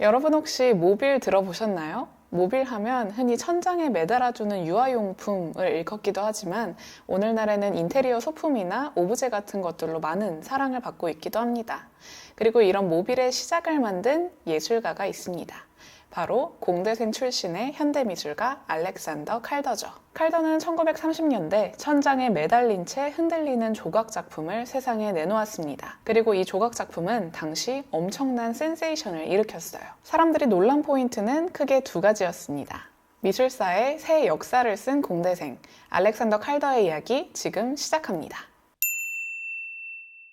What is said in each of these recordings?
여러분 혹시 모빌 들어보셨나요? 모빌 하면 흔히 천장에 매달아두는 유아용품을 일컫기도 하지만 오늘날에는 인테리어 소품이나 오브제 같은 것들로 많은 사랑을 받고 있기도 합니다. 그리고 이런 모빌의 시작을 만든 예술가가 있습니다. 바로 공대생 출신의 현대미술가 알렉산더 칼더죠. 칼더는 1930년대 천장에 매달린 채 흔들리는 조각 작품을 세상에 내놓았습니다. 그리고 이 조각 작품은 당시 엄청난 센세이션을 일으켰어요. 사람들이 놀란 포인트는 크게 두 가지였습니다. 미술사의 새 역사를 쓴 공대생 알렉산더 칼더의 이야기 지금 시작합니다.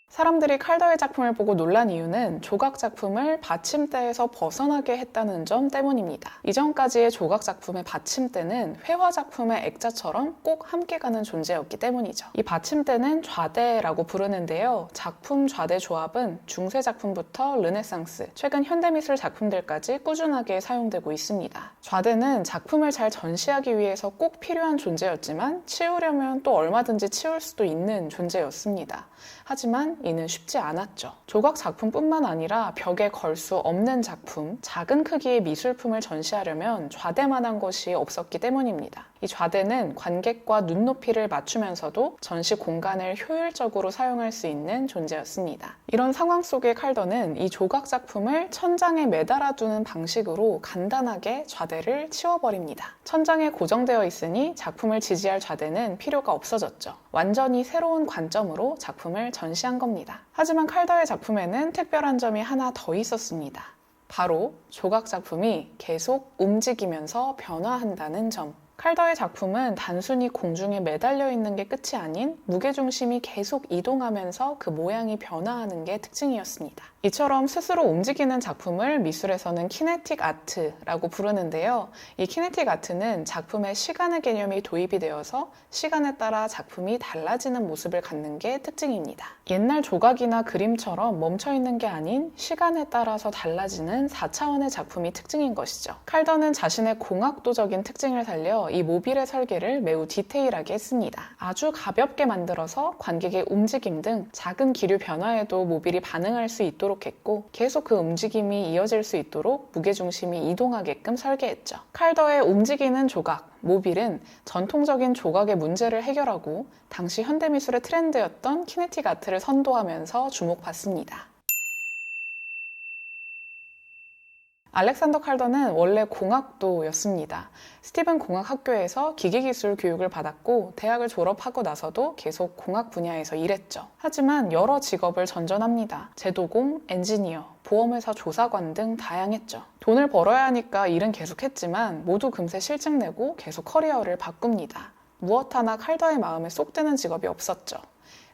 사람들이 칼더의 작품을 보고 놀란 이유는 조각 작품을 받침대에서 벗어나게 했다는 점 때문입니다. 이전까지의 조각 작품의 받침대는 회화 작품의 액자처럼 꼭 함께 가는 존재였기 때문이죠. 이 받침대는 좌대라고 부르는데요. 작품 좌대 조합은 중세 작품부터 르네상스, 최근 현대미술 작품들까지 꾸준하게 사용되고 있습니다. 좌대는 작품을 잘 전시하기 위해서 꼭 필요한 존재였지만 치우려면 또 얼마든지 치울 수도 있는 존재였습니다. 하지만 이는 쉽지 않았죠. 조각 작품뿐만 아니라 벽에 걸 수 없는 작품, 작은 크기의 미술품을 전시하려면 좌대만한 것이 없었기 때문입니다. 이 좌대는 관객과 눈높이를 맞추면서도 전시 공간을 효율적으로 사용할 수 있는 존재였습니다. 이런 상황 속의 칼더는 이 조각 작품을 천장에 매달아두는 방식으로 간단하게 좌대를 치워버립니다. 천장에 고정되어 있으니 작품을 지지할 좌대는 필요가 없어졌죠. 완전히 새로운 관점으로 작품을 전시한 겁니다. 하지만 칼더의 작품에는 특별한 점이 하나 더 있었습니다. 바로 조각 작품이 계속 움직이면서 변화한다는 점. 칼더의 작품은 단순히 공중에 매달려 있는 게 끝이 아닌 무게중심이 계속 이동하면서 그 모양이 변화하는 게 특징이었습니다. 이처럼 스스로 움직이는 작품을 미술에서는 키네틱 아트라고 부르는데요. 이 키네틱 아트는 작품에 시간의 개념이 도입이 되어서 시간에 따라 작품이 달라지는 모습을 갖는 게 특징입니다. 옛날 조각이나 그림처럼 멈춰있는 게 아닌 시간에 따라서 달라지는 4차원의 작품이 특징인 것이죠. 칼더는 자신의 공학도적인 특징을 살려 이 모빌의 설계를 매우 디테일하게 했습니다. 아주 가볍게 만들어서 관객의 움직임 등 작은 기류 변화에도 모빌이 반응할 수 있도록 했고 계속 그 움직임이 이어질 수 있도록 무게중심이 이동하게끔 설계했죠. 칼더의 움직이는 조각, 모빌은 전통적인 조각의 문제를 해결하고 당시 현대미술의 트렌드였던 키네틱 아트를 선도하면서 주목받습니다. 알렉산더 칼더는 원래 공학도였습니다. 스티븐 공학학교에서 기계기술 교육을 받았고 대학을 졸업하고 나서도 계속 공학 분야에서 일했죠. 하지만 여러 직업을 전전합니다. 제도공, 엔지니어, 보험회사 조사관 등 다양했죠. 돈을 벌어야 하니까 일은 계속했지만 모두 금세 실증내고 계속 커리어를 바꿉니다. 무엇 하나 칼더의 마음에 쏙 드는 직업이 없었죠.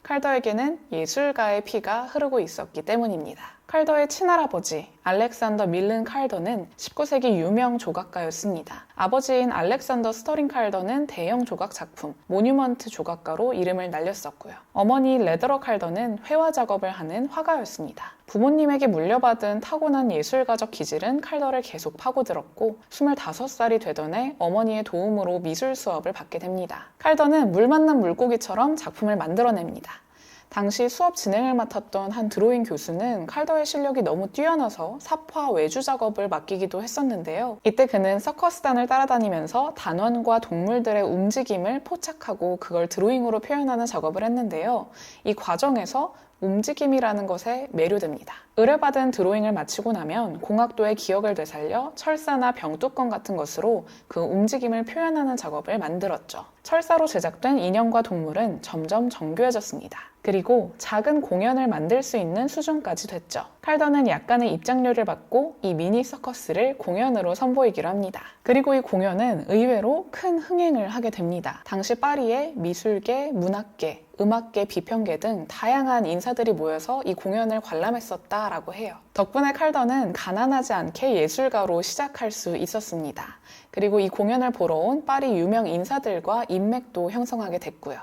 칼더에게는 예술가의 피가 흐르고 있었기 때문입니다. 칼더의 친할아버지 알렉산더 밀른 칼더는 19세기 유명 조각가였습니다. 아버지인 알렉산더 스터링 칼더는 대형 조각 작품, 모뉴먼트 조각가로 이름을 날렸었고요. 어머니 레더러 칼더는 회화 작업을 하는 화가였습니다. 부모님에게 물려받은 타고난 예술가적 기질은 칼더를 계속 파고들었고 25살이 되던 해 어머니의 도움으로 미술 수업을 받게 됩니다. 칼더는 물 만난 물고기처럼 작품을 만들어냅니다. 당시 수업 진행을 맡았던 한 드로잉 교수는 칼더의 실력이 너무 뛰어나서 삽화 외주 작업을 맡기기도 했었는데요. 이때 그는 서커스단을 따라다니면서 단원과 동물들의 움직임을 포착하고 그걸 드로잉으로 표현하는 작업을 했는데요. 이 과정에서 움직임이라는 것에 매료됩니다. 의뢰받은 드로잉을 마치고 나면 공학도의 기억을 되살려 철사나 병뚜껑 같은 것으로 그 움직임을 표현하는 작업을 만들었죠. 철사로 제작된 인형과 동물은 점점 정교해졌습니다. 그리고 작은 공연을 만들 수 있는 수준까지 됐죠. 칼더는 약간의 입장료를 받고 이 미니 서커스를 공연으로 선보이기로 합니다. 그리고 이 공연은 의외로 큰 흥행을 하게 됩니다. 당시 파리에 미술계, 문학계, 음악계, 비평계 등 다양한 인사들이 모여서 이 공연을 관람했었다라고 해요. 덕분에 칼더는 가난하지 않게 예술가로 시작할 수 있었습니다. 그리고 이 공연을 보러 온 파리 유명 인사들과 인맥도 형성하게 됐고요.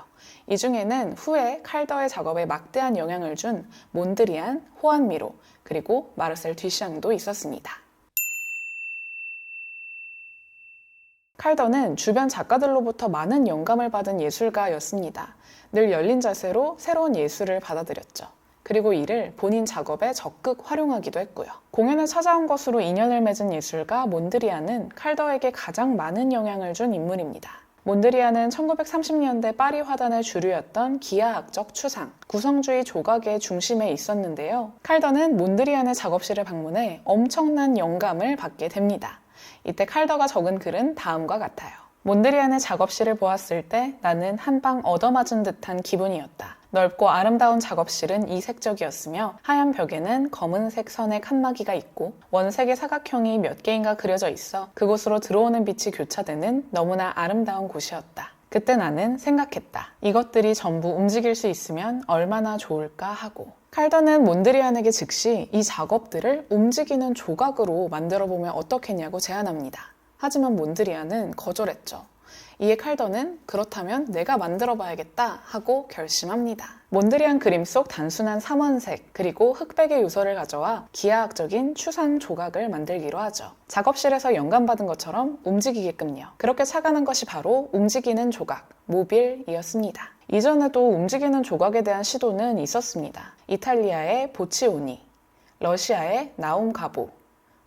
이 중에는 후에 칼더의 작업에 막대한 영향을 준 몬드리안, 호안 미로, 그리고 마르셀 듀샹도 있었습니다. 칼더는 주변 작가들로부터 많은 영감을 받은 예술가였습니다. 늘 열린 자세로 새로운 예술을 받아들였죠. 그리고 이를 본인 작업에 적극 활용하기도 했고요. 공연을 찾아온 것으로 인연을 맺은 예술가 몬드리안은 칼더에게 가장 많은 영향을 준 인물입니다. 몬드리안은 1930년대 파리 화단의 주류였던 기하학적 추상, 구성주의 조각의 중심에 있었는데요. 칼더는 몬드리안의 작업실을 방문해 엄청난 영감을 받게 됩니다. 이때 칼더가 적은 글은 다음과 같아요. 몬드리안의 작업실을 보았을 때 나는 한 방 얻어맞은 듯한 기분이었다. 넓고 아름다운 작업실은 이색적이었으며 하얀 벽에는 검은색 선의 칸막이가 있고 원색의 사각형이 몇 개인가 그려져 있어 그곳으로 들어오는 빛이 교차되는 너무나 아름다운 곳이었다. 그때 나는 생각했다. 이것들이 전부 움직일 수 있으면 얼마나 좋을까 하고. 칼더는 몬드리안에게 즉시 이 작업들을 움직이는 조각으로 만들어보면 어떻겠냐고 제안합니다. 하지만 몬드리안은 거절했죠. 이에 칼더는 그렇다면 내가 만들어봐야겠다 하고 결심합니다. 몬드리안 그림 속 단순한 삼원색 그리고 흑백의 요소를 가져와 기하학적인 추상 조각을 만들기로 하죠. 작업실에서 영감받은 것처럼 움직이게끔요. 그렇게 착안한 것이 바로 움직이는 조각, 모빌이었습니다. 이전에도 움직이는 조각에 대한 시도는 있었습니다. 이탈리아의 보치오니, 러시아의 나움 가보,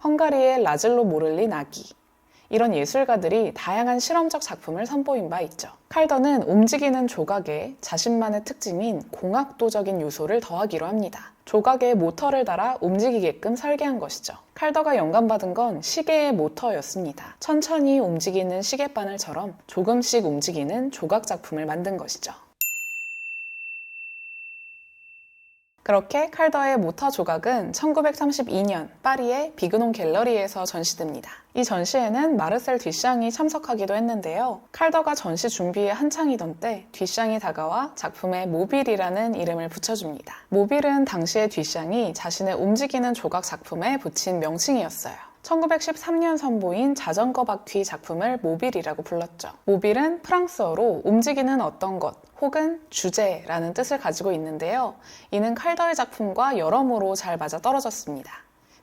헝가리의 라즐로 모를리 나기, 이런 예술가들이 다양한 실험적 작품을 선보인 바 있죠. 칼더는 움직이는 조각에 자신만의 특징인 공학도적인 요소를 더하기로 합니다. 조각에 모터를 달아 움직이게끔 설계한 것이죠. 칼더가 영감받은 건 시계의 모터였습니다. 천천히 움직이는 시계바늘처럼 조금씩 움직이는 조각 작품을 만든 것이죠. 그렇게 칼더의 모터 조각은 1932년 파리의 비그논 갤러리에서 전시됩니다. 이 전시에는 마르셀 듀샹이 참석하기도 했는데요. 칼더가 전시 준비에 한창이던 때 듀샹이 다가와 작품에 모빌이라는 이름을 붙여줍니다. 모빌은 당시의 듀샹이 자신의 움직이는 조각 작품에 붙인 명칭이었어요. 1913년 선보인 자전거 바퀴 작품을 모빌이라고 불렀죠. 모빌은 프랑스어로 움직이는 어떤 것 혹은 주제라는 뜻을 가지고 있는데요. 이는 칼더의 작품과 여러모로 잘 맞아떨어졌습니다.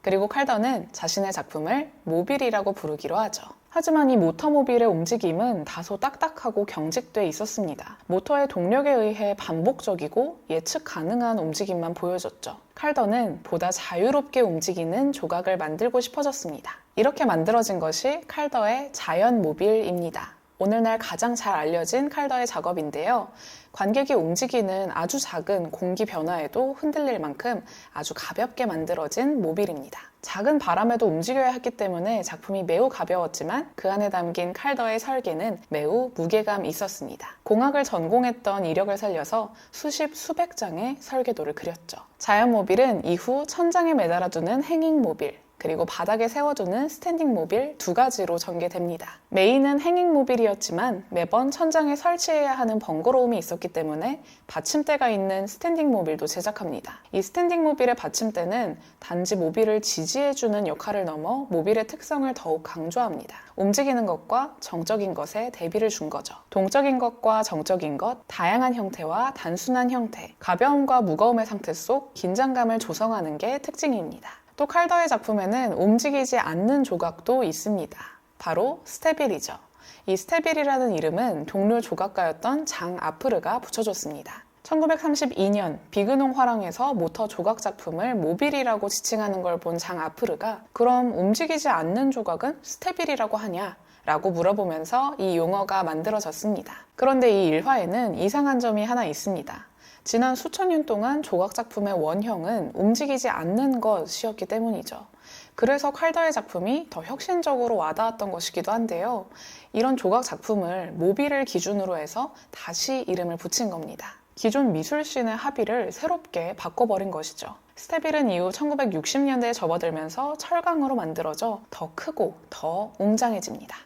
그리고 칼더는 자신의 작품을 모빌이라고 부르기로 하죠. 하지만 이 모터모빌의 움직임은 다소 딱딱하고 경직돼 있었습니다. 모터의 동력에 의해 반복적이고 예측 가능한 움직임만 보여줬죠. 칼더는 보다 자유롭게 움직이는 조각을 만들고 싶어졌습니다. 이렇게 만들어진 것이 칼더의 자연모빌입니다. 오늘날 가장 잘 알려진 칼더의 작업인데요. 관객이 움직이는 아주 작은 공기 변화에도 흔들릴 만큼 아주 가볍게 만들어진 모빌입니다. 작은 바람에도 움직여야 했기 때문에 작품이 매우 가벼웠지만 그 안에 담긴 칼더의 설계는 매우 무게감 있었습니다. 공학을 전공했던 이력을 살려서 수십 수백 장의 설계도를 그렸죠. 자연모빌은 이후 천장에 매달아두는 행잉모빌, 그리고 바닥에 세워두는 스탠딩 모빌 두 가지로 전개됩니다. 메인은 행잉 모빌이었지만 매번 천장에 설치해야 하는 번거로움이 있었기 때문에 받침대가 있는 스탠딩 모빌도 제작합니다. 이 스탠딩 모빌의 받침대는 단지 모빌을 지지해주는 역할을 넘어 모빌의 특성을 더욱 강조합니다. 움직이는 것과 정적인 것에 대비를 준 거죠. 동적인 것과 정적인 것, 다양한 형태와 단순한 형태, 가벼움과 무거움의 상태 속 긴장감을 조성하는 게 특징입니다. 또 칼더의 작품에는 움직이지 않는 조각도 있습니다. 바로 스테빌이죠. 이 스테빌이라는 이름은 동료 조각가였던 장 아프르가 붙여줬습니다. 1932년 비그논 화廊에서 모터 조각 작품을 모빌이라고 지칭하는 걸 본 장 아프르가 그럼 움직이지 않는 조각은 스테빌이라고 하냐? 라고 물어보면서 이 용어가 만들어졌습니다. 그런데 이 일화에는 이상한 점이 하나 있습니다. 지난 수천 년 동안 조각 작품의 원형은 움직이지 않는 것이었기 때문이죠. 그래서 칼더의 작품이 더 혁신적으로 와닿았던 것이기도 한데요. 이런 조각 작품을 모빌을 기준으로 해서 다시 이름을 붙인 겁니다. 기존 미술신의 합의를 새롭게 바꿔버린 것이죠. 스테빌은 이후 1960년대에 접어들면서 철강으로 만들어져 더 크고 더 웅장해집니다.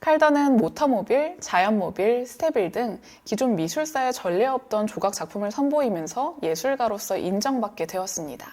칼더는 모터모빌, 자연모빌, 스테빌 등 기존 미술사에 전례 없던 조각 작품을 선보이면서 예술가로서 인정받게 되었습니다.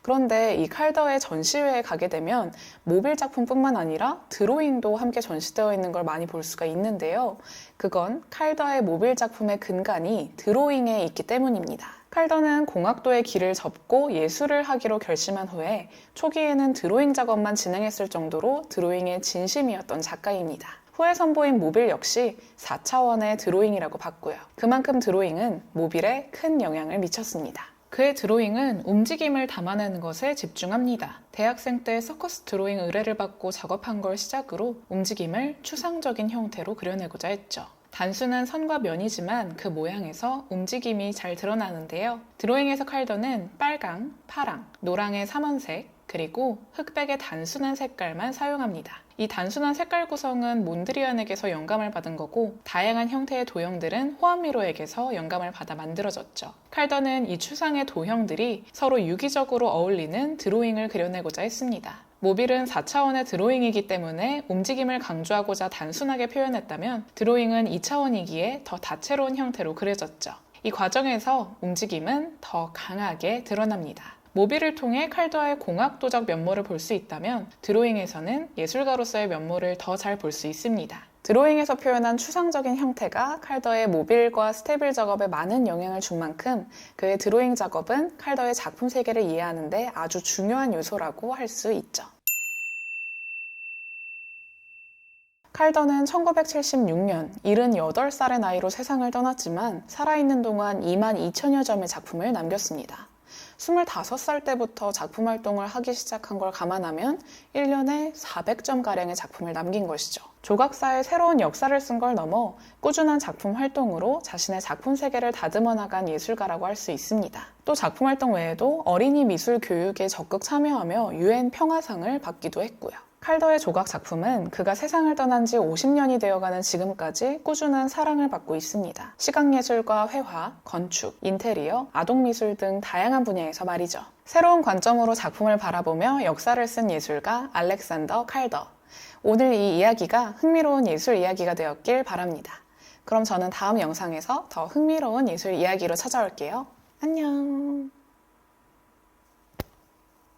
그런데 이 칼더의 전시회에 가게 되면 모빌 작품뿐만 아니라 드로잉도 함께 전시되어 있는 걸 많이 볼 수가 있는데요. 그건 칼더의 모빌 작품의 근간이 드로잉에 있기 때문입니다. 칼더는 공학도의 길을 접고 예술을 하기로 결심한 후에 초기에는 드로잉 작업만 진행했을 정도로 드로잉의 진심이었던 작가입니다. 후에 선보인 모빌 역시 4차원의 드로잉이라고 봤고요. 그만큼 드로잉은 모빌에 큰 영향을 미쳤습니다. 그의 드로잉은 움직임을 담아내는 것에 집중합니다. 대학생 때 서커스 드로잉 의뢰를 받고 작업한 걸 시작으로 움직임을 추상적인 형태로 그려내고자 했죠. 단순한 선과 면이지만 그 모양에서 움직임이 잘 드러나는데요. 드로잉에서 칼더는 빨강, 파랑, 노랑의 삼원색, 그리고 흑백의 단순한 색깔만 사용합니다. 이 단순한 색깔 구성은 몬드리안에게서 영감을 받은 거고, 다양한 형태의 도형들은 호암미로에게서 영감을 받아 만들어졌죠. 칼더는 이 추상의 도형들이 서로 유기적으로 어울리는 드로잉을 그려내고자 했습니다. 모빌은 4차원의 드로잉이기 때문에 움직임을 강조하고자 단순하게 표현했다면, 드로잉은 2차원이기에 더 다채로운 형태로 그려졌죠. 이 과정에서 움직임은 더 강하게 드러납니다. 모빌을 통해 칼더의 공학도적 면모를 볼 수 있다면, 드로잉에서는 예술가로서의 면모를 더 잘 볼 수 있습니다. 드로잉에서 표현한 추상적인 형태가 칼더의 모빌과 스테빌 작업에 많은 영향을 준 만큼 그의 드로잉 작업은 칼더의 작품 세계를 이해하는 데 아주 중요한 요소라고 할 수 있죠. 칼더는 1976년 78살의 나이로 세상을 떠났지만, 살아있는 동안 22,000여 점의 작품을 남겼습니다. 25살 때부터 작품 활동을 하기 시작한 걸 감안하면 1년에 400점가량의 작품을 남긴 것이죠. 조각사의 새로운 역사를 쓴 걸 넘어 꾸준한 작품 활동으로 자신의 작품 세계를 다듬어 나간 예술가라고 할 수 있습니다. 또 작품 활동 외에도 어린이 미술 교육에 적극 참여하며 UN 평화상을 받기도 했고요. 칼더의 조각 작품은 그가 세상을 떠난 지 50년이 되어가는 지금까지 꾸준한 사랑을 받고 있습니다. 시각예술과 회화, 건축, 인테리어, 아동미술 등 다양한 분야에서 말이죠. 새로운 관점으로 작품을 바라보며 역사를 쓴 예술가 알렉산더 칼더. 오늘 이 이야기가 흥미로운 예술 이야기가 되었길 바랍니다. 그럼 저는 다음 영상에서 더 흥미로운 예술 이야기로 찾아올게요. 안녕.